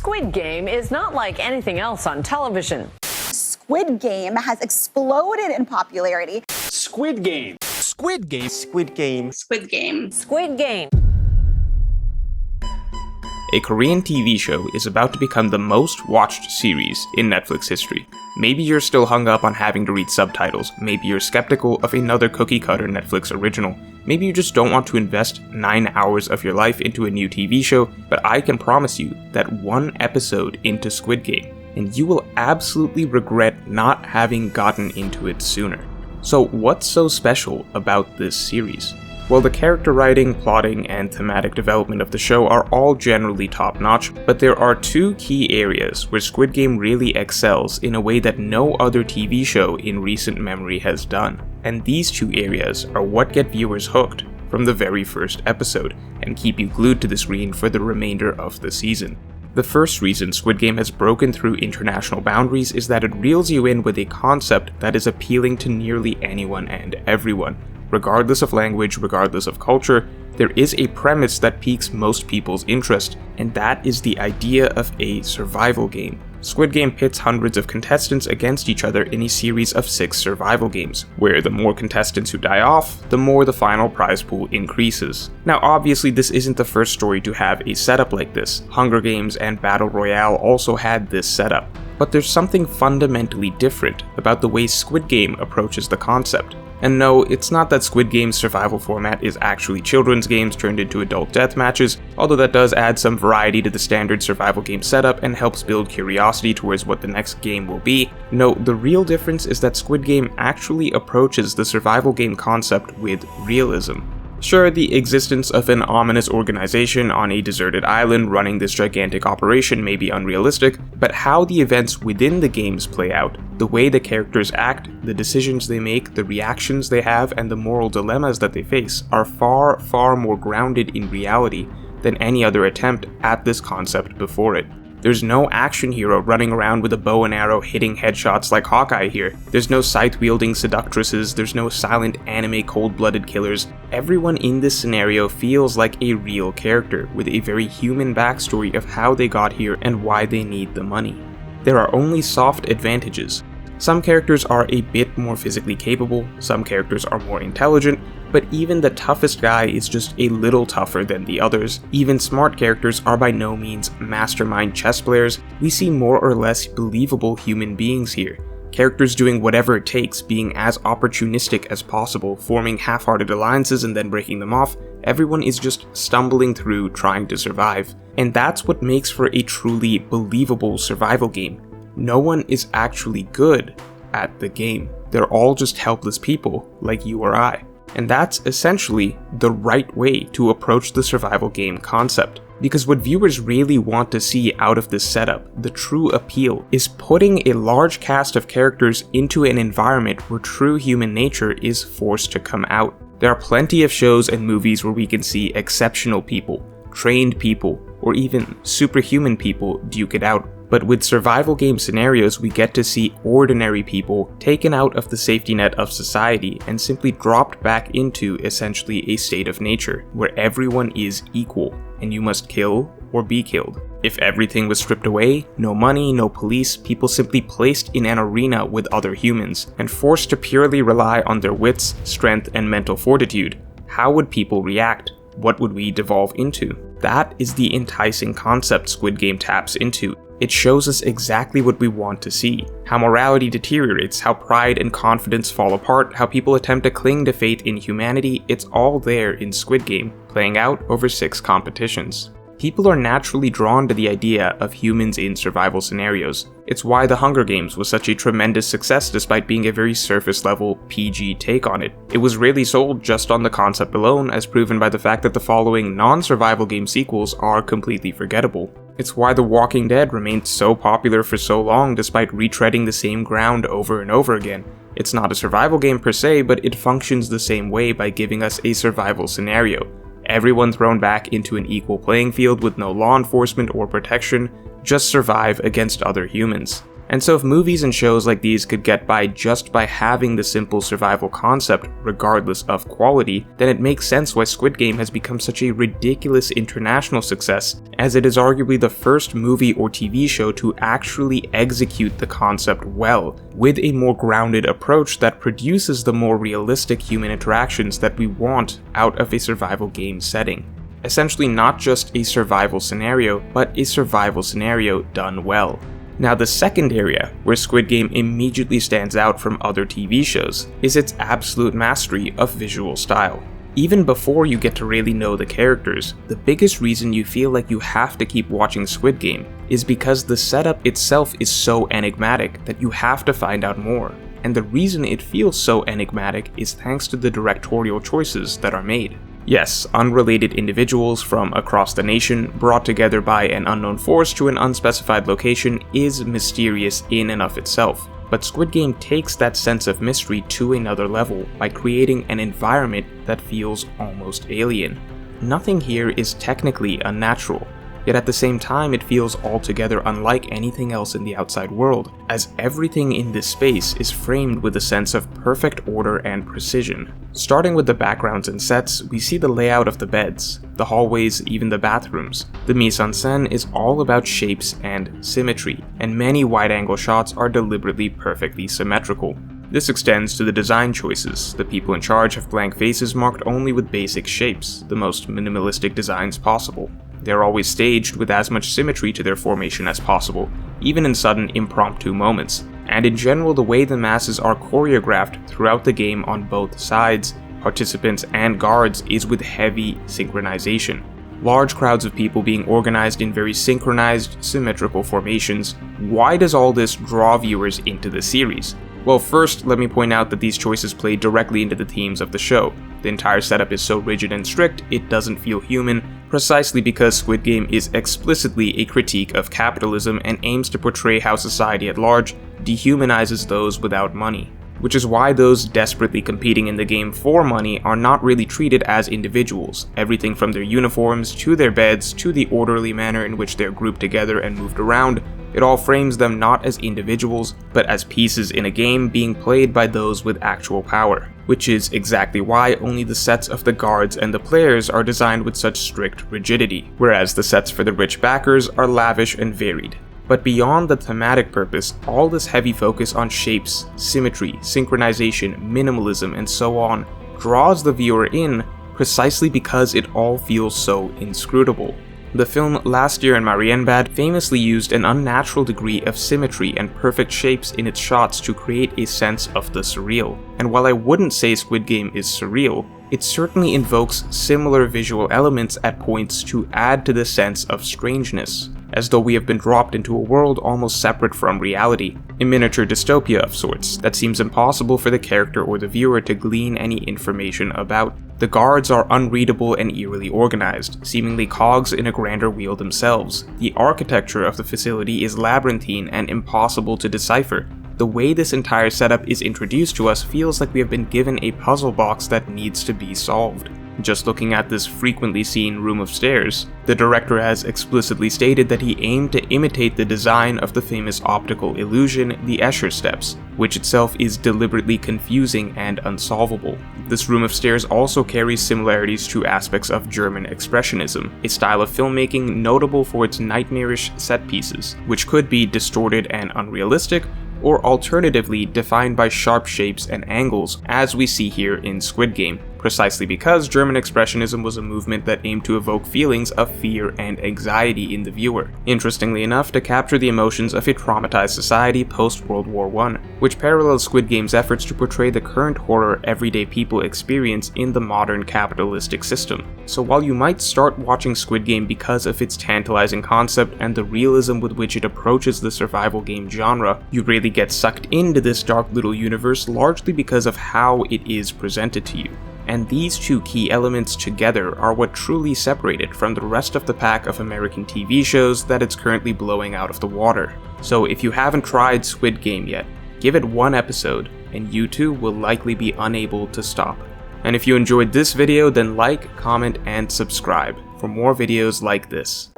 Squid Game is not like anything else on television. Squid Game has exploded in popularity. Squid Game. Squid Game. Squid Game. Squid Game. Squid Game. A Korean TV show is about to become the most watched series in Netflix history. Maybe you're still hung up on having to read subtitles, maybe you're skeptical of another cookie-cutter Netflix original, maybe you just don't want to invest 9 hours of your life into a new TV show, but I can promise you that one episode into Squid Game, and you will absolutely regret not having gotten into it sooner. So what's so special about this series? Well, the character writing, plotting, and thematic development of the show are all generally top-notch, but there are two key areas where Squid Game really excels in a way that no other TV show in recent memory has done. And these two areas are what get viewers hooked from the very first episode, and keep you glued to the screen for the remainder of the season. The first reason Squid Game has broken through international boundaries is that it reels you in with a concept that is appealing to nearly anyone and everyone. Regardless of language, regardless of culture, there is a premise that piques most people's interest, and that is the idea of a survival game. Squid Game pits hundreds of contestants against each other in a series of 6 survival games, where the more contestants who die off, the more the final prize pool increases. Now obviously this isn't the first story to have a setup like this. Hunger Games and Battle Royale also had this setup. But there's something fundamentally different about the way Squid Game approaches the concept. And no, it's not that Squid Game's survival format is actually children's games turned into adult death matches, although that does add some variety to the standard survival game setup and helps build curiosity towards what the next game will be. No, the real difference is that Squid Game actually approaches the survival game concept with realism. Sure, the existence of an ominous organization on a deserted island running this gigantic operation may be unrealistic, but how the events within the games play out, the way the characters act, the decisions they make, the reactions they have, and the moral dilemmas that they face are far, far more grounded in reality than any other attempt at this concept before it. There's no action hero running around with a bow and arrow hitting headshots like Hawkeye here. There's no scythe-wielding seductresses, there's no silent anime cold-blooded killers. Everyone in this scenario feels like a real character, with a very human backstory of how they got here and why they need the money. There are only soft advantages. Some characters are a bit more physically capable, some characters are more intelligent, but even the toughest guy is just a little tougher than the others. Even smart characters are by no means mastermind chess players. We see more or less believable human beings here. Characters doing whatever it takes, being as opportunistic as possible, forming half-hearted alliances and then breaking them off. Everyone is just stumbling through trying to survive. And that's what makes for a truly believable survival game. No one is actually good at the game. They're all just helpless people, like you or I. And that's essentially the right way to approach the survival game concept. Because what viewers really want to see out of this setup, the true appeal, is putting a large cast of characters into an environment where true human nature is forced to come out. There are plenty of shows and movies where we can see exceptional people, trained people, or even superhuman people duke it out. But with survival game scenarios, we get to see ordinary people taken out of the safety net of society and simply dropped back into essentially a state of nature, where everyone is equal, and you must kill or be killed. If everything was stripped away, no money, no police, people simply placed in an arena with other humans, and forced to purely rely on their wits, strength, and mental fortitude, how would people react? What would we devolve into? That is the enticing concept Squid Game taps into. It shows us exactly what we want to see. How morality deteriorates, how pride and confidence fall apart, how people attempt to cling to faith in humanity. It's all there in Squid Game, playing out over 6 competitions. People are naturally drawn to the idea of humans in survival scenarios. It's why The Hunger Games was such a tremendous success despite being a very surface-level PG take on it. It was really sold just on the concept alone, as proven by the fact that the following non-survival game sequels are completely forgettable. It's why The Walking Dead remained so popular for so long despite retreading the same ground over and over again. It's not a survival game per se, but it functions the same way by giving us a survival scenario. Everyone thrown back into an equal playing field with no law enforcement or protection, just survive against other humans. And so if movies and shows like these could get by just by having the simple survival concept regardless of quality, then it makes sense why Squid Game has become such a ridiculous international success, as it is arguably the first movie or TV show to actually execute the concept well, with a more grounded approach that produces the more realistic human interactions that we want out of a survival game setting. Essentially not just a survival scenario, but a survival scenario done well. Now, the second area where Squid Game immediately stands out from other TV shows is its absolute mastery of visual style. Even before you get to really know the characters, the biggest reason you feel like you have to keep watching Squid Game is because the setup itself is so enigmatic that you have to find out more. And the reason it feels so enigmatic is thanks to the directorial choices that are made. Yes, unrelated individuals from across the nation brought together by an unknown force to an unspecified location is mysterious in and of itself, but Squid Game takes that sense of mystery to another level by creating an environment that feels almost alien. Nothing here is technically unnatural, yet at the same time it feels altogether unlike anything else in the outside world, as everything in this space is framed with a sense of perfect order and precision. Starting with the backgrounds and sets, we see the layout of the beds, the hallways, even the bathrooms. The mise-en-scène is all about shapes and symmetry, and many wide-angle shots are deliberately perfectly symmetrical. This extends to the design choices. The people in charge have blank faces marked only with basic shapes, the most minimalistic designs possible. They're always staged with as much symmetry to their formation as possible, even in sudden impromptu moments. And in general, the way the masses are choreographed throughout the game on both sides, participants and guards, is with heavy synchronization. Large crowds of people being organized in very synchronized, symmetrical formations. Why does all this draw viewers into the series? Well, first, let me point out that these choices play directly into the themes of the show. The entire setup is so rigid and strict, it doesn't feel human, precisely because Squid Game is explicitly a critique of capitalism and aims to portray how society at large dehumanizes those without money. Which is why those desperately competing in the game for money are not really treated as individuals. Everything from their uniforms, to their beds, to the orderly manner in which they're grouped together and moved around, it all frames them not as individuals, but as pieces in a game being played by those with actual power. Which is exactly why only the sets of the guards and the players are designed with such strict rigidity, whereas the sets for the rich backers are lavish and varied. But beyond the thematic purpose, all this heavy focus on shapes, symmetry, synchronization, minimalism, and so on draws the viewer in precisely because it all feels so inscrutable. The film Last Year in Marienbad famously used an unnatural degree of symmetry and perfect shapes in its shots to create a sense of the surreal. And while I wouldn't say Squid Game is surreal, it certainly invokes similar visual elements at points to add to the sense of strangeness, as though we have been dropped into a world almost separate from reality, a miniature dystopia of sorts that seems impossible for the character or the viewer to glean any information about. The guards are unreadable and eerily organized, seemingly cogs in a grander wheel themselves. The architecture of the facility is labyrinthine and impossible to decipher. The way this entire setup is introduced to us feels like we have been given a puzzle box that needs to be solved. Just looking at this frequently seen room of stairs, the director has explicitly stated that he aimed to imitate the design of the famous optical illusion, the Escher steps, which itself is deliberately confusing and unsolvable. This room of stairs also carries similarities to aspects of German expressionism, a style of filmmaking notable for its nightmarish set pieces, which could be distorted and unrealistic, or alternatively defined by sharp shapes and angles, as we see here in Squid Game, precisely because German Expressionism was a movement that aimed to evoke feelings of fear and anxiety in the viewer. Interestingly enough, to capture the emotions of a traumatized society post-World War I, which parallels Squid Game's efforts to portray the current horror everyday people experience in the modern capitalistic system. So while you might start watching Squid Game because of its tantalizing concept and the realism with which it approaches the survival game genre, you really get sucked into this dark little universe largely because of how it is presented to you. And these two key elements together are what truly separate it from the rest of the pack of American TV shows that it's currently blowing out of the water. So if you haven't tried Squid Game yet, give it one episode, and you too will likely be unable to stop. And if you enjoyed this video, then like, comment, and subscribe for more videos like this.